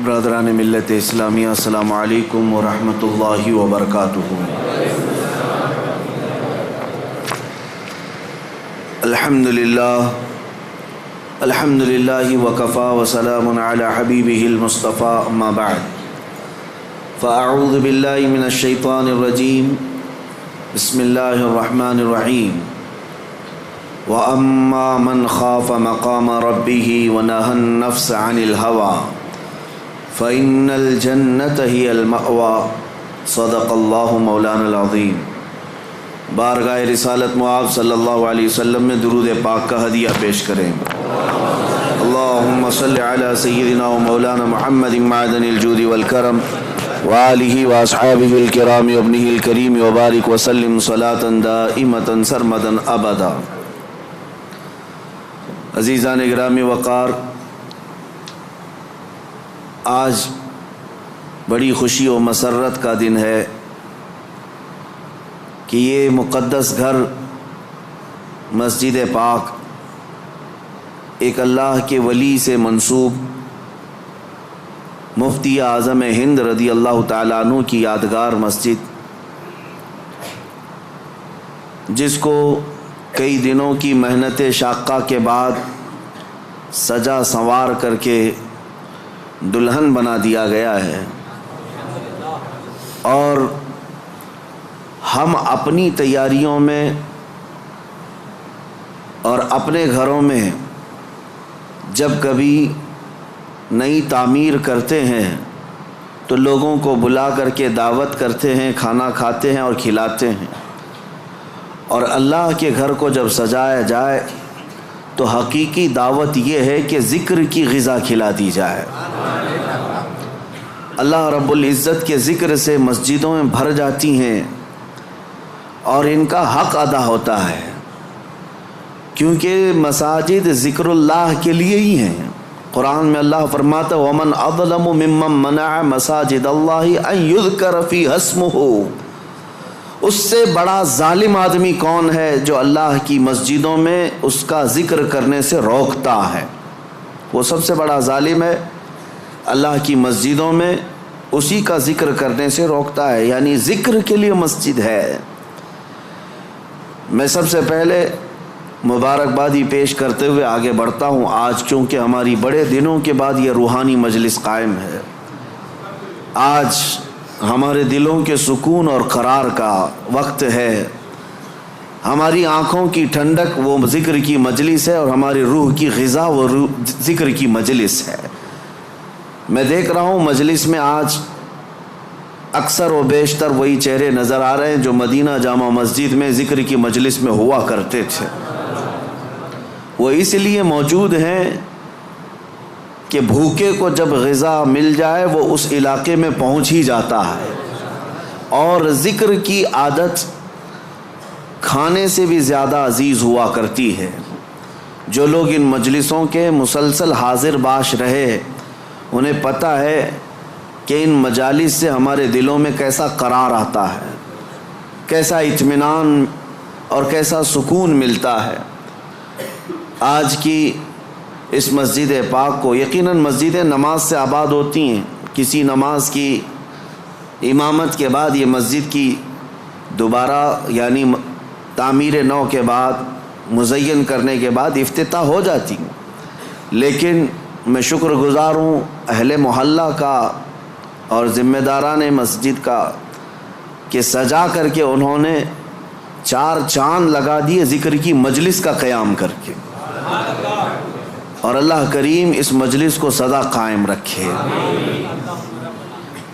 برادران ملت اسلامیہ، السلام علیکم ورحمۃ اللہ وبرکاتہ۔ الحمد للہ وکفا وسلام علی حبیبہ المصطفیٰ، اما بعد فاعوذ باللہ من الشیطان الرجیم، بسم اللہ الرحمن الرحیم۔ وَأَمَّا مَنْ خَافَ مَقَامَ رَبِّهِ وَنَهَى النَّفْسَ عَنِ الْهَوَىٰ فَإِنَّ الْجَنَّةَ هِيَ الْمَأْوَىٰ، صدق اللہ مولانا العظیم۔ بارگاہ رسالت معاذ صلی اللہ علیہ وسلم میں درود پاک کا ہدیہ پیش کریں۔ اللہم صلی علی سیدنا و مولانا محمد معدن الجود والکرم وآلہ واصحابہ الکرام وابنہ الکریم وبارک وسلم صلاة دائمة سرمدا ابدا۔ عزیزان گرامی وقار، آج بڑی خوشی و مسرت کا دن ہے کہ یہ مقدس گھر مسجد پاک ایک اللہ کے ولی سے منسوب مفتی اعظم ہند رضی اللہ تعالیٰ عنہ کی یادگار مسجد، جس کو کئی دنوں کی محنت شاقہ کے بعد سجا سنوار کر کے دلہن بنا دیا گیا ہے، اور ہم اپنی تیاریوں میں اور اپنے گھروں میں جب کبھی نئی تعمیر کرتے ہیں تو لوگوں کو بلا کر کے دعوت کرتے ہیں، کھانا کھاتے ہیں اور کھلاتے ہیں، اور اللہ کے گھر کو جب سجایا جائے تو حقیقی دعوت یہ ہے کہ ذکر کی غذا کھلا دی جائے۔ اللہ رب العزت کے ذکر سے مسجدوں میں بھر جاتی ہیں اور ان کا حق ادا ہوتا ہے، کیونکہ مساجد ذکر اللہ کے لیے ہی ہیں۔ قرآن میں اللہ فرماتا ہے وَمَنْ أَظْلَمُ مِمَّنْ مَنَعَ مَسَاجِدَ اللَّهِ أَنْ يُذْكَرَ فِيهَا اسْمُهُ۔ اس سے بڑا ظالم آدمی کون ہے جو اللہ کی مسجدوں میں اس کا ذکر کرنے سے روکتا ہے؟ وہ سب سے بڑا ظالم ہے، اللہ کی مسجدوں میں اسی کا ذکر کرنے سے روکتا ہے، یعنی ذکر کے لیے مسجد ہے۔ میں سب سے پہلے مبارکبادی پیش کرتے ہوئے آگے بڑھتا ہوں۔ آج چونکہ ہماری بڑے دنوں کے بعد یہ روحانی مجلس قائم ہے، آج ہمارے دلوں کے سکون اور قرار کا وقت ہے، ہماری آنکھوں کی ٹھنڈک وہ ذکر کی مجلس ہے، اور ہماری روح کی غذا وہ ذکر کی مجلس ہے۔ میں دیکھ رہا ہوں مجلس میں آج اکثر و بیشتر وہی چہرے نظر آ رہے ہیں جو مدینہ جامع مسجد میں ذکر کی مجلس میں ہوا کرتے تھے۔ وہ اس لیے موجود ہیں کہ بھوکے کو جب غذا مل جائے وہ اس علاقے میں پہنچ ہی جاتا ہے، اور ذکر کی عادت کھانے سے بھی زیادہ عزیز ہوا کرتی ہے۔ جو لوگ ان مجلسوں کے مسلسل حاضر باش رہے انہیں پتہ ہے کہ ان مجالس سے ہمارے دلوں میں کیسا قرار آتا ہے، کیسا اطمینان اور کیسا سکون ملتا ہے۔ آج کی اس مسجد پاک کو، یقیناً مسجدیں نماز سے آباد ہوتی ہیں، کسی نماز کی امامت کے بعد یہ مسجد کی دوبارہ یعنی تعمیر نو کے بعد مزین کرنے کے بعد افتتاح ہو جاتی ہیں، لیکن میں شکر گزار ہوں اہل محلہ کا اور ذمہ داران مسجد کا کہ سجا کر کے انہوں نے 4 چاند لگا دیے ذکر کی مجلس کا قیام کر کے، اور اللہ کریم اس مجلس کو سدا قائم رکھے۔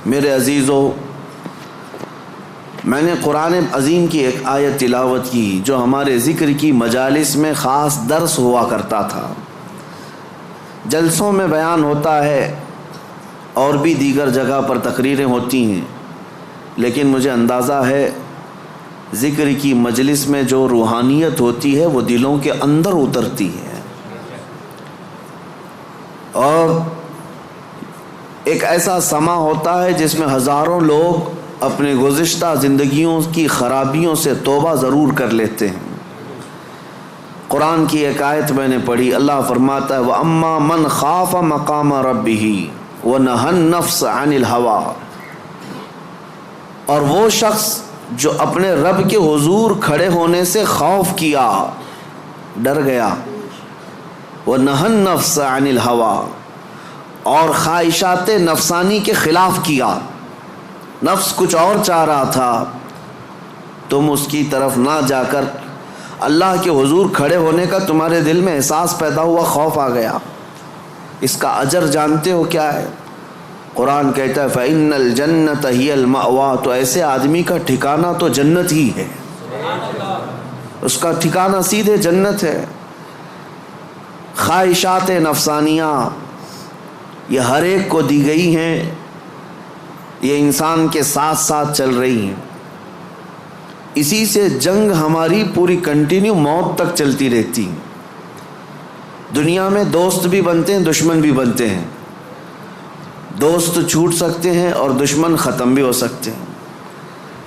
میرے عزیزو، میں نے قرآن عظیم کی ایک آیت تلاوت کی جو ہمارے ذکر کی مجالس میں خاص درس ہوا کرتا تھا، جلسوں میں بیان ہوتا ہے اور بھی دیگر جگہ پر تقریریں ہوتی ہیں، لیکن مجھے اندازہ ہے ذکر کی مجلس میں جو روحانیت ہوتی ہے وہ دلوں کے اندر اترتی ہے، اور ایک ایسا سما ہوتا ہے جس میں ہزاروں لوگ اپنے گزشتہ زندگیوں کی خرابیوں سے توبہ ضرور کر لیتے ہیں۔ قرآن کی ایک آیت میں نے پڑھی، اللہ فرماتا ہے وَأَمَّا مَنْ خَافَ مَقَامَ رَبِّهِ وَنَهَى النَّفْسَ عَنِ الْهَوَىٰ، اور وہ شخص جو اپنے رب کے حضور کھڑے ہونے سے خوف کیا، ڈر گیا، وَنَهَى النَّفْسَ عَنِ الْهَوَىٰ، اور خواہشات نفسانی کے خلاف کیا، نفس کچھ اور چاہ رہا تھا، تم اس کی طرف نہ جا کر اللہ کے حضور کھڑے ہونے کا تمہارے دل میں احساس پیدا ہوا، خوف آ گیا۔ اس کا اجر جانتے ہو کیا ہے؟ قرآن کہتا ہے فَإِنَّ الْجَنَّةَ هِيَ الْمَأْوَىٰ، تو ایسے آدمی کا ٹھکانہ تو جنت ہی ہے، اس کا ٹھکانہ سیدھے جنت ہے۔ خواہشات نفسانیہ یہ ہر ایک کو دی گئی ہیں، یہ انسان کے ساتھ ساتھ چل رہی ہیں، اسی سے جنگ ہماری پوری کنٹینیو موت تک چلتی رہتی۔ دنیا میں دوست بھی بنتے ہیں، دشمن بھی بنتے ہیں، دوست چھوٹ سکتے ہیں اور دشمن ختم بھی ہو سکتے ہیں،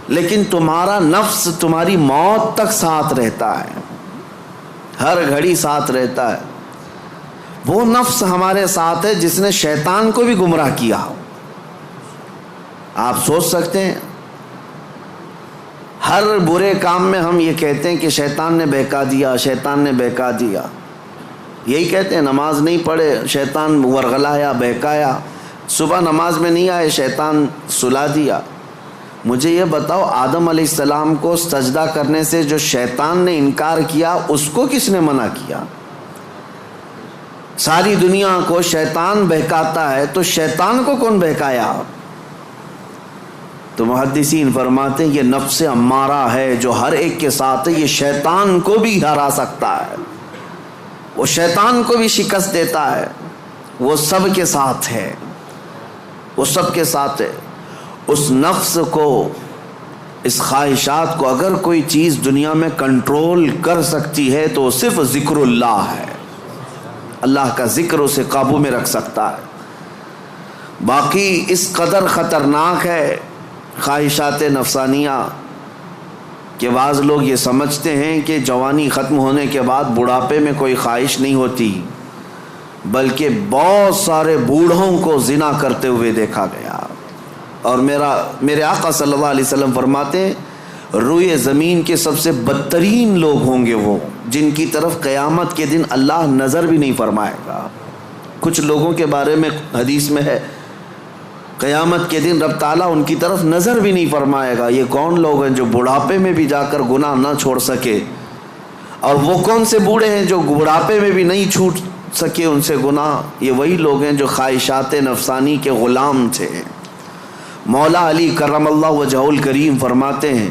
لیکن تمہارا نفس تمہاری موت تک ساتھ رہتا ہے، ہر گھڑی ساتھ رہتا ہے۔ وہ نفس ہمارے ساتھ ہے جس نے شیطان کو بھی گمراہ کیا۔ آپ سوچ سکتے ہیں ہر برے کام میں ہم یہ کہتے ہیں کہ شیطان نے بہکا دیا، شیطان نے بہکا دیا، یہی کہتے ہیں۔ نماز نہیں پڑھے، شیطان ورغلایا، بہکایا، صبح نماز میں نہیں آئے، شیطان سلا دیا۔ مجھے یہ بتاؤ، آدم علیہ السلام کو سجدہ کرنے سے جو شیطان نے انکار کیا، اس کو کس نے منع کیا؟ ساری دنیا کو شیطان بہکاتا ہے تو شیطان کو کون بہکایا؟ تو محدثین فرماتے ہیں یہ نفس امارہ ہے جو ہر ایک کے ساتھ ہے، یہ شیطان کو بھی ہرا سکتا ہے، وہ شیطان کو بھی شکست دیتا ہے، وہ سب کے ساتھ ہے، وہ سب کے ساتھ ہے۔ اس نفس کو، اس خواہشات کو اگر کوئی چیز دنیا میں کنٹرول کر سکتی ہے تو صرف ذکر اللہ ہے، اللہ کا ذکر اسے قابو میں رکھ سکتا ہے۔ باقی اس قدر خطرناک ہے خواہشات نفسانیہ کہ بعض لوگ یہ سمجھتے ہیں کہ جوانی ختم ہونے کے بعد بڑھاپے میں کوئی خواہش نہیں ہوتی، بلکہ بہت سارے بوڑھوں کو زنا کرتے ہوئے دیکھا گیا۔ اور میرے آقا صلی اللہ علیہ وسلم فرماتے ہیں روئے زمین کے سب سے بدترین لوگ ہوں گے وہ جن کی طرف قیامت کے دن اللہ نظر بھی نہیں فرمائے گا۔ کچھ لوگوں کے بارے میں حدیث میں ہے قیامت کے دن رب تعالیٰ ان کی طرف نظر بھی نہیں فرمائے گا۔ یہ کون لوگ ہیں جو بڑھاپے میں بھی جا کر گناہ نہ چھوڑ سکے؟ اور وہ کون سے بوڑھے ہیں جو بڑھاپے میں بھی نہیں چھوٹ سکے ان سے گناہ؟ یہ وہی لوگ ہیں جو خواہشات نفسانی کے غلام تھے۔ مولا علی کرم اللہ وجہہ الکریم فرماتے ہیں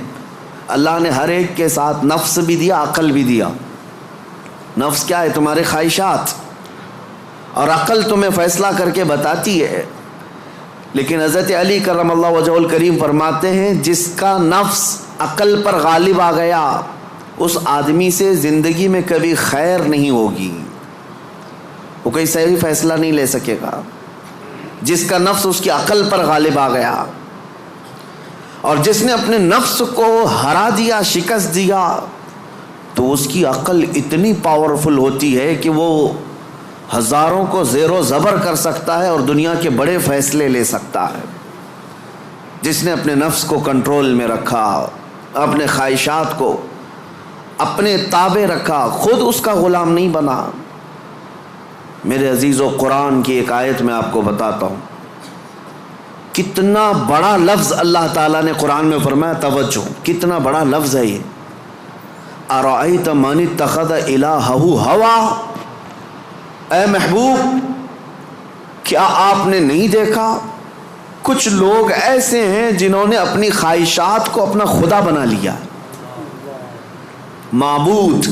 اللہ نے ہر ایک کے ساتھ نفس بھی دیا، عقل بھی دیا۔ نفس کیا ہے؟ تمہارے خواہشات، اور عقل تمہیں فیصلہ کر کے بتاتی ہے۔ لیکن حضرت علی کرم اللہ وجہہ الکریم فرماتے ہیں جس کا نفس عقل پر غالب آ گیا اس آدمی سے زندگی میں کبھی خیر نہیں ہوگی، وہ کوئی صحیح فیصلہ نہیں لے سکے گا۔ جس کا نفس اس کی عقل پر غالب آ گیا، اور جس نے اپنے نفس کو ہرا دیا، شکست دیا، تو اس کی عقل اتنی پاورفل ہوتی ہے کہ وہ ہزاروں کو زیر و زبر کر سکتا ہے اور دنیا کے بڑے فیصلے لے سکتا ہے۔ جس نے اپنے نفس کو کنٹرول میں رکھا، اپنے خواہشات کو اپنے تابع رکھا، خود اس کا غلام نہیں بنا۔ میرے عزیزو، قرآن کی ایک آیت میں آپ کو بتاتا ہوں، کتنا بڑا لفظ اللہ تعالیٰ نے قرآن میں فرمایا، توجہ، کتنا بڑا لفظ ہے یہ۔ ارأیت من اتخذ الہہ ہوا، اے محبوب کیا آپ نے نہیں دیکھا کچھ لوگ ایسے ہیں جنہوں نے اپنی خواہشات کو اپنا خدا بنا لیا۔ معبود،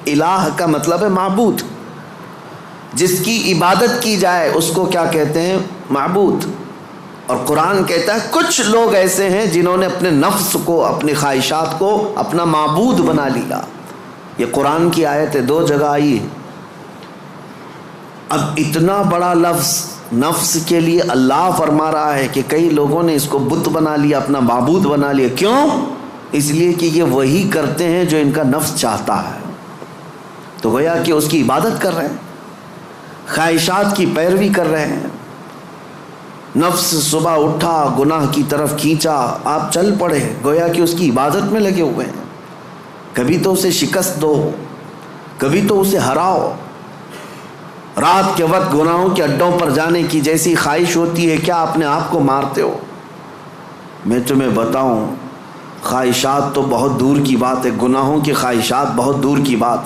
الہ کا مطلب ہے معبود، جس کی عبادت کی جائے اس کو کیا کہتے ہیں؟ معبود۔ اور قرآن کہتا ہے کچھ لوگ ایسے ہیں جنہوں نے اپنے نفس کو، اپنی خواہشات کو اپنا معبود بنا لیا۔ یہ قرآن کی آیت ہے، 2 جگہ آئی ہے۔ اب اتنا بڑا لفظ نفس کے لیے اللہ فرما رہا ہے کہ کئی لوگوں نے اس کو بت بنا لیا، اپنا معبود بنا لیا۔ کیوں؟ اس لیے کہ یہ وہی کرتے ہیں جو ان کا نفس چاہتا ہے، تو گویا کہ اس کی عبادت کر رہے ہیں، خواہشات کی پیروی کر رہے ہیں۔ نفس صبح اٹھا گناہ کی طرف کھینچا، آپ چل پڑے گویا کہ اس کی عبادت میں لگے ہوئے ہیں۔ کبھی تو اسے شکست دو، کبھی تو اسے ہراؤ۔ رات کے وقت گناہوں کے اڈوں پر جانے کی جیسی خواہش ہوتی ہے، کیا اپنے آپ کو مارتے ہو؟ میں تمہیں بتاؤں، خواہشات تو بہت دور کی بات ہے، گناہوں کی خواہشات بہت دور کی بات